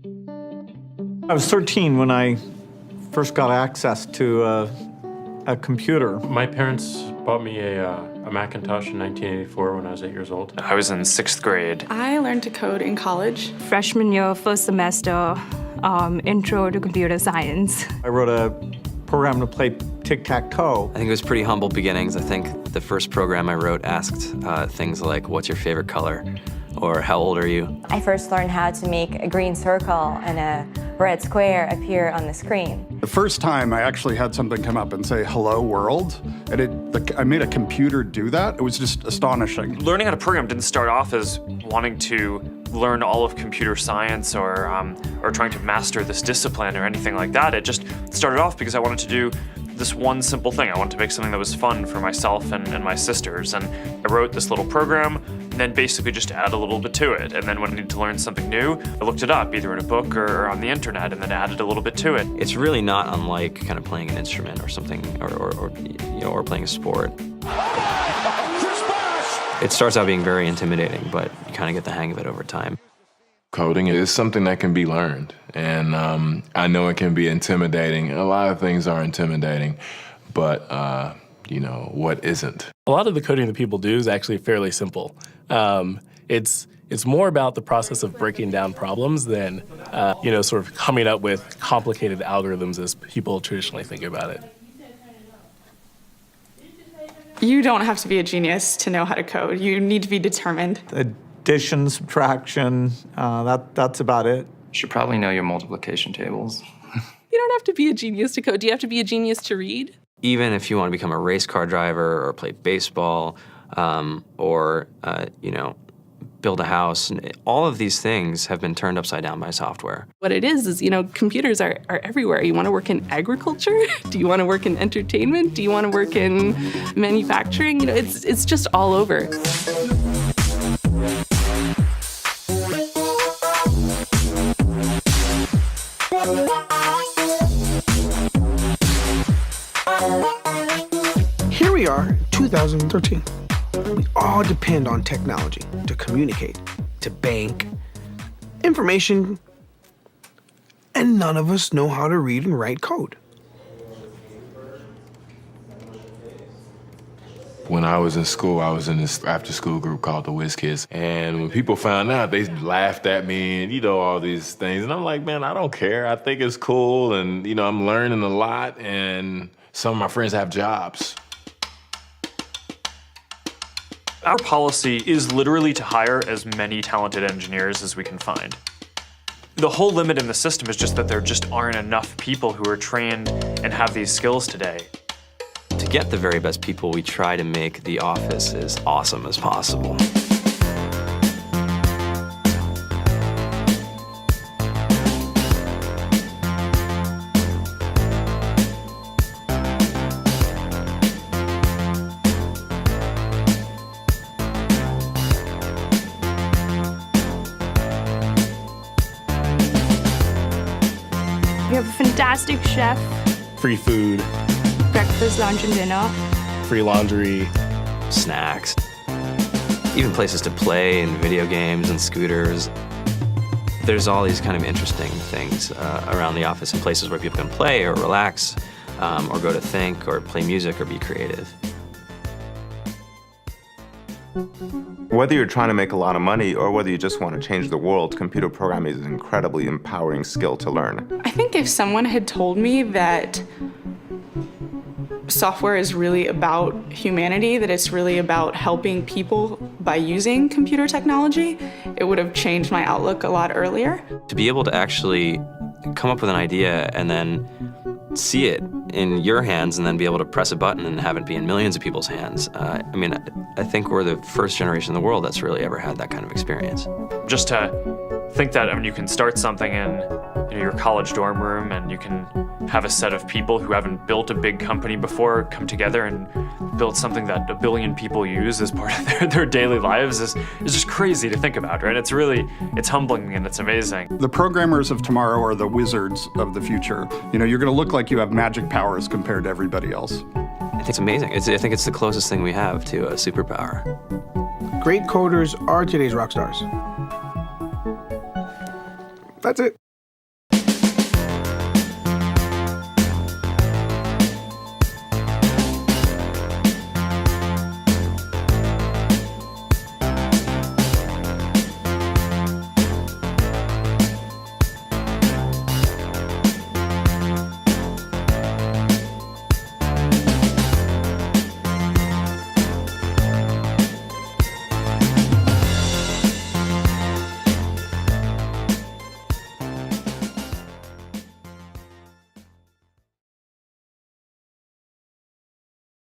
I was 13 when I first got access to a computer. My parents bought me a Macintosh in 1984 when I was 8 years old. I was in 6th grade. I learned to code in college. Freshman year, first semester, intro to computer science. I wrote a program to play tic-tac-toe. I think it was pretty humble beginnings. I think the first program I wrote asked things like, what's your favorite color? Or how old are you? I first learned how to make a green circle and a red square appear on the screen. The first time I actually had something come up and say, hello world, and I made a computer do that. It was just astonishing. Learning how to program didn't start off as wanting to learn all of computer science or trying to master this discipline or anything like that. It just started off because I wanted to do this one simple thing. I wanted to make something that was fun for myself and my sisters. And I wrote this little program and then basically just add a little bit to it. And then when I needed to learn something new, I looked it up either in a book or on the internet and then added a little bit to it. It's really not unlike kind of playing an instrument or something, or playing a sport. It starts out being very intimidating, but you kind of get the hang of it over time. Coding is something that can be learned, and I know it can be intimidating. A lot of things are intimidating, but what isn't? A lot of the coding that people do is actually fairly simple. It's more about the process of breaking down problems than, sort of coming up with complicated algorithms as people traditionally think about it. You don't have to be a genius to know how to code. You need to be determined. Addition, subtraction, that's about it. You should probably know your multiplication tables. You don't have to be a genius to code. Do you have to be a genius to read? Even if you want to become a race car driver or play baseball or build a house, all of these things have been turned upside down by software. What it is, computers are everywhere. You want to work in agriculture? Do you want to work in entertainment? Do you want to work in manufacturing? It's just all over. Here we are, 2013. We all depend on technology to communicate, to bank, information, and none of us know how to read and write code. When I was in school, I was in this after-school group called the Whiz Kids, and when people found out, they laughed at me and, all these things. And I'm like, man, I don't care. I think it's cool, and, I'm learning a lot, and some of my friends have jobs. Our policy is literally to hire as many talented engineers as we can find. The whole limit in the system is just that there just aren't enough people who are trained and have these skills today. To get the very best people, we try to make the office as awesome as possible. We have a fantastic chef, Free food, breakfast, lunch, and dinner. free laundry. Snacks, even places to play and video games and scooters. There's all these kind of interesting things around the office and places where people can play or relax or go to think or play music or be creative. Whether you're trying to make a lot of money or whether you just want to change the world, computer programming is an incredibly empowering skill to learn. I think if someone had told me that software is really about humanity, that it's really about helping people by using computer technology, it would have changed my outlook a lot earlier. To be able to actually come up with an idea and then see it in your hands and then be able to press a button and have it be in millions of people's hands. I think we're the first generation in the world that's really ever had that kind of experience. Just to think that, you can start something in your college dorm room and you can have a set of people who haven't built a big company before come together and build something that 1 billion people use as part of their daily lives is just crazy to think about, right? It's humbling and it's amazing. The programmers of tomorrow are the wizards of the future. You're going to look like you have magic powers compared to everybody else. I think it's amazing. I think it's the closest thing we have to a superpower. Great coders are today's rock stars. That's it.